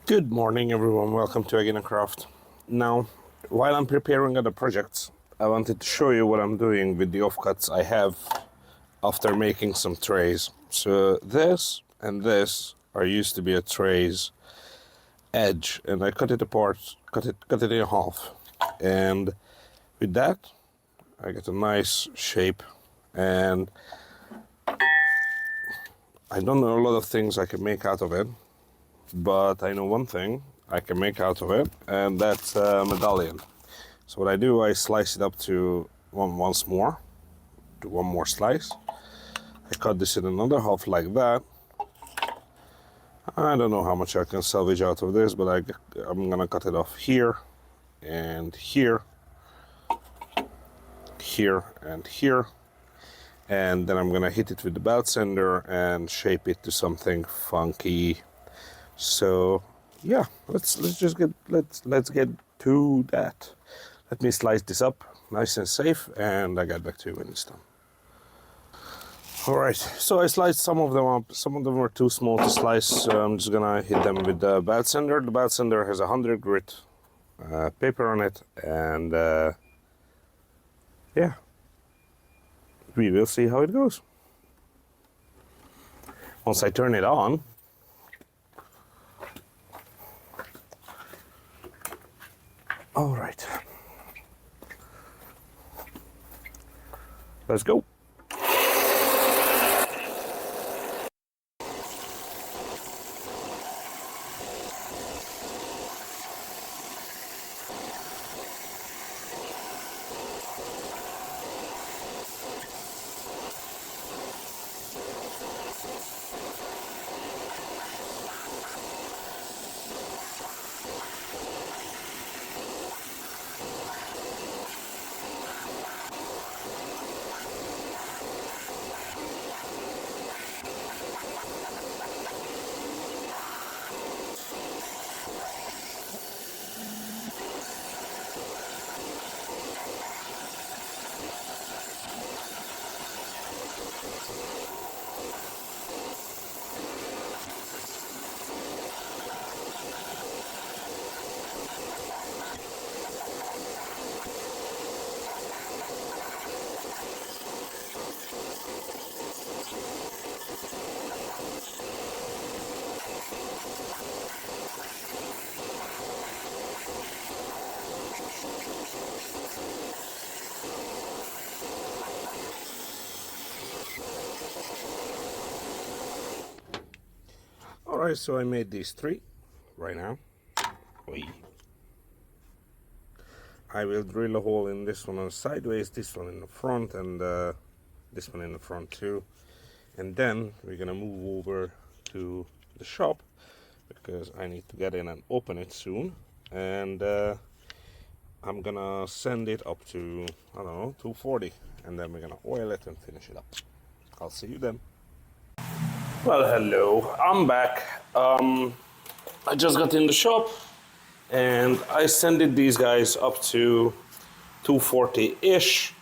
Good morning, everyone. Welcome to Aegina Craft. Now, while I'm preparing other projects, I wanted to show you what I'm doing with the offcuts I have after making some trays. So this and this are used to be a tray's edge, and I cut it apart, cut it in half, and with that, I get a nice shape. And I don't know a lot of things I can make out of it, but I know one thing I can make out of it, and that's a medallion. So what I do, I slice it up to one more slice. I cut this in another half like that. I don't know how much I can salvage out of this, but I'm gonna cut it off here and here, here and here, and then I'm gonna hit it with the belt sander and shape it to something funky. So yeah, let's get to that. Let me slice this up nice and safe, and I get back to you when it's done. All right, so I sliced some of them up. Some of them were too small to slice, so I'm just gonna hit them with the belt sander. The belt sander has 100 grit paper on it, and yeah, we will see how it goes. Once I turn it on, all right, let's go. Alright, so I made these three right now. I will drill a hole in this one on sideways, this one in the front, and this one in the front too. And then we're gonna move over to the shop because I need to get in and open it soon. And I'm gonna send it up to, I don't know, 240, and then we're gonna oil it and finish it up. I'll see you then. Well, hello, I'm back. I just got in the shop and I sended these guys up to 240-ish.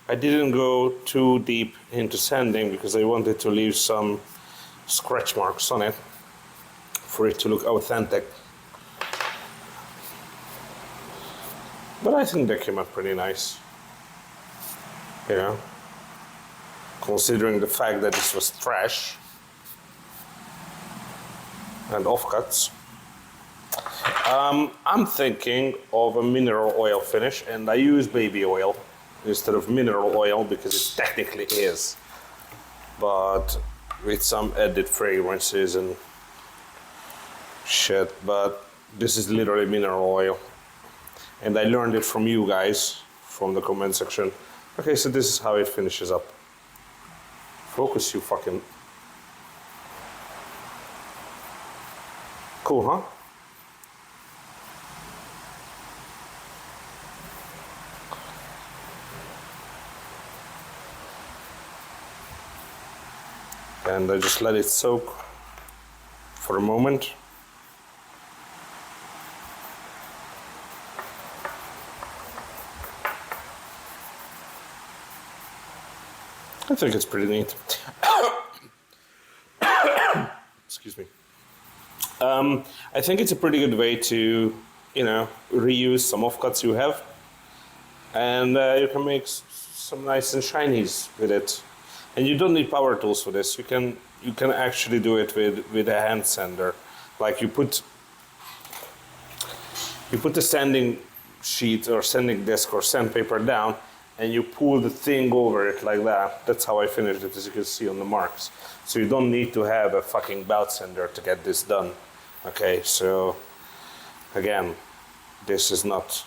I didn't go too deep into sanding because I wanted to leave some scratch marks on it for it to look authentic. But I think they came out pretty nice. You know, considering the fact that this was trash and offcuts. I'm thinking of a mineral oil finish, and I use baby oil instead of mineral oil because it technically is, but with some added fragrances and shit. But this is literally mineral oil, and I learned it from you guys from the comment section. Okay, so this is how it finishes up. Focus, you fucking... Cool, huh? And I just let it soak for a moment. I think it's pretty neat. Excuse me. I think it's a pretty good way to, you know, reuse some offcuts you have, and you can make some nice and shinies with it. And you don't need power tools for this. You can actually do it with a hand sander. Like you put the sanding sheet or sanding disc or sandpaper down, and you pull the thing over it like that. That's how I finished it, as you can see on the marks. So you don't need to have a fucking belt sander to get this done. Okay, so again, this is not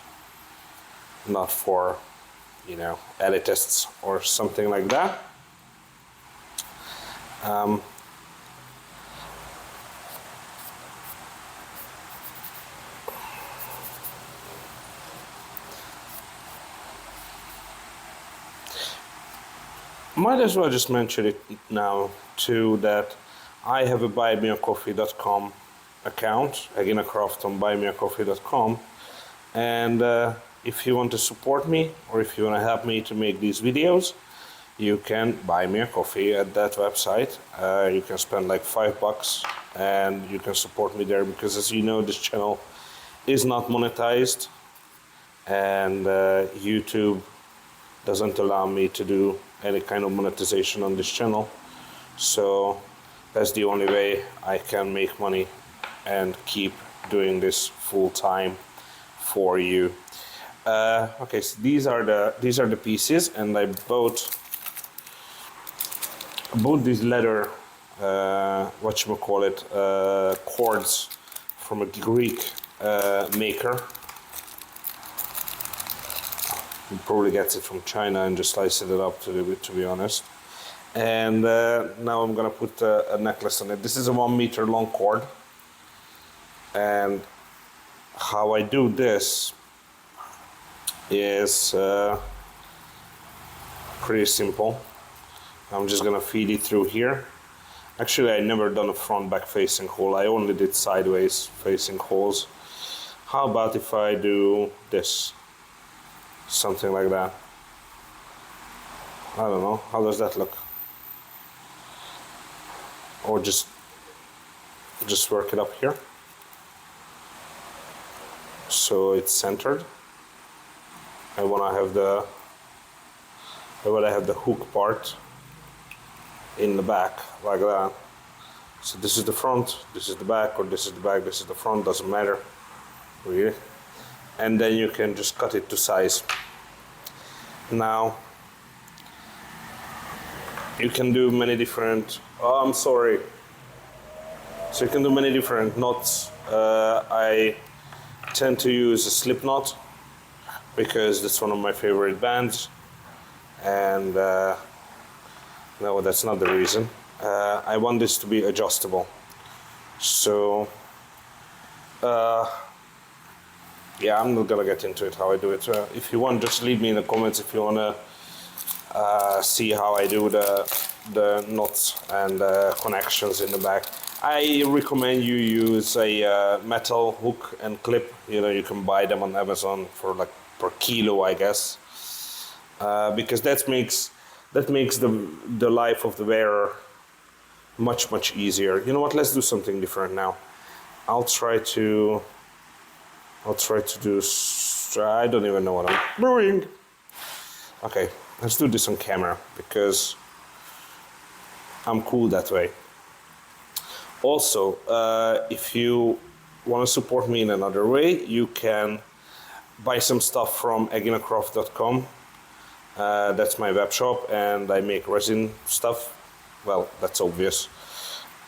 for, you know, elitists or something like that. Might as well just mention it now too, that I have a buymeacoffee.com account, Aegina Craft on buymeacoffee.com, and if you want to support me or if you want to help me to make these videos, you can buy me a coffee at that website. You can spend like $5 and you can support me there, because as you know, this channel is not monetized, and YouTube doesn't allow me to do any kind of monetization on this channel. So that's the only way I can make money and keep doing this full time for you. Okay, so these are the pieces, and I bought these leather cords from a Greek maker. He probably gets it from China and just slices it up, to be honest. And now I'm gonna put a necklace on it. This is a 1 meter long cord, and how I do this is pretty simple. I'm just gonna feed it through here. Actually, I never done a front back facing hole. I only did sideways facing holes. How about if I do this? Something like that. I don't know. How does that look? Or just work it up here, so it's centered. I wanna have the hook part in the back like that. So this is the front, this is the back, or this is the back, this is the front, doesn't matter really. And then you can just cut it to size. Now you can do many different, so you can do many different knots. I tend to use a slip knot because that's one of my favorite bands, and no, that's not the reason. I want this to be adjustable, so yeah, I'm not gonna get into it how I do it. If you want, just leave me in the comments if you wanna see how I do the knots and connections in the back. I recommend you use a metal hook and clip. You know, you can buy them on Amazon for like per kilo, I guess, because that makes the life of the wearer much easier. You know what? Let's do something different now. I'll try to do. I don't even know what I'm doing. Okay, let's do this on camera because I'm cool that way. Also, if you want to support me in another way, you can buy some stuff from aeginacraft.com. That's my web shop, and I make resin stuff. Well, that's obvious.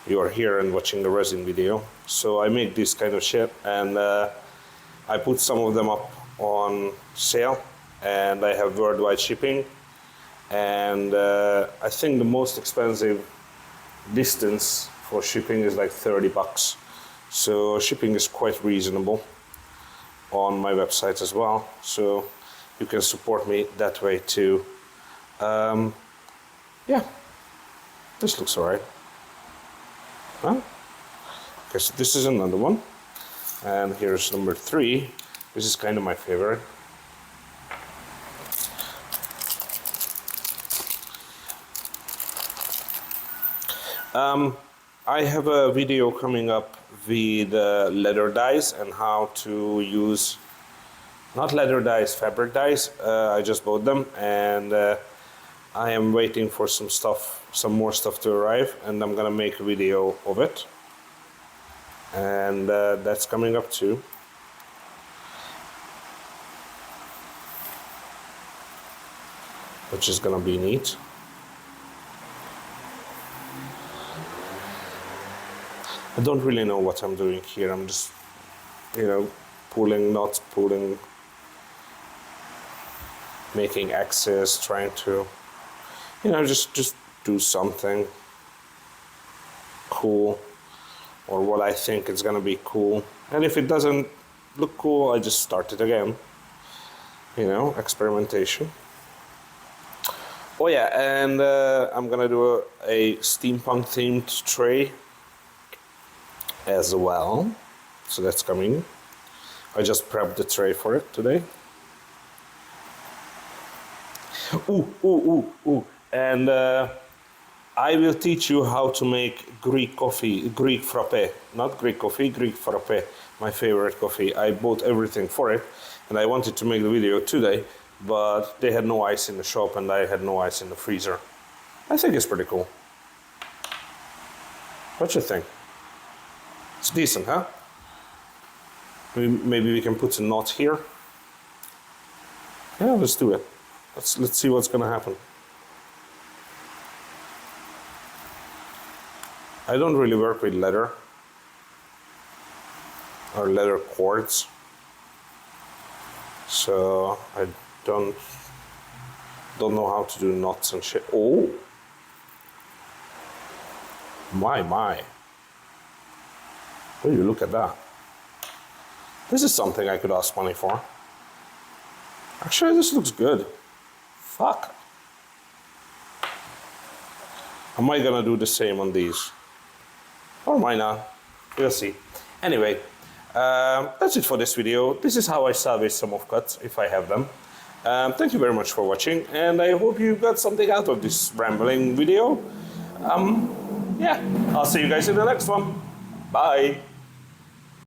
You are here and watching the resin video. So I make this kind of shit, and I put some of them up on sale, and I have worldwide shipping. And I think the most expensive distance for shipping is like $30. So shipping is quite reasonable on my website as well. So you can support me that way too. Yeah, this looks alright. Huh? Okay, so this is another one. And here's number 3. This is kind of my favorite. I have a video coming up with leather dies and how to use, not leather dies, fabric dies. I just bought them, and I am waiting for some more stuff to arrive, and I'm gonna make a video of it, and that's coming up too. Which is gonna be neat. I don't really know what I'm doing here. I'm just, pulling knots, making X's, trying to, just do something cool, or what I think is gonna be cool. And if it doesn't look cool, I just start it again. Experimentation. Oh yeah, and I'm gonna do a steampunk themed tray as well, so that's coming. I just prepped the tray for it today. Ooh. And I will teach you how to make Greek coffee, Greek frappe. Not Greek coffee, Greek frappe, my favorite coffee. I bought everything for it, and I wanted to make the video today, but they had no ice in the shop and I had no ice in the freezer. I think it's pretty cool. What you think? It's decent, huh? Maybe we can put a knot here. Yeah, let's do it. Let's see what's gonna happen. I don't really work with leather or leather cords, so I don't know how to do knots and shit. Oh, my. Oh, you look at that. This is something I could ask money for. Actually, this looks good. Fuck. Am I gonna do the same on these? Or might not. We'll see. Anyway, that's it for this video. This is how I salvage some offcuts, if I have them. Thank you very much for watching, and I hope you got something out of this rambling video. Yeah, I'll see you guys in the next one. Bye.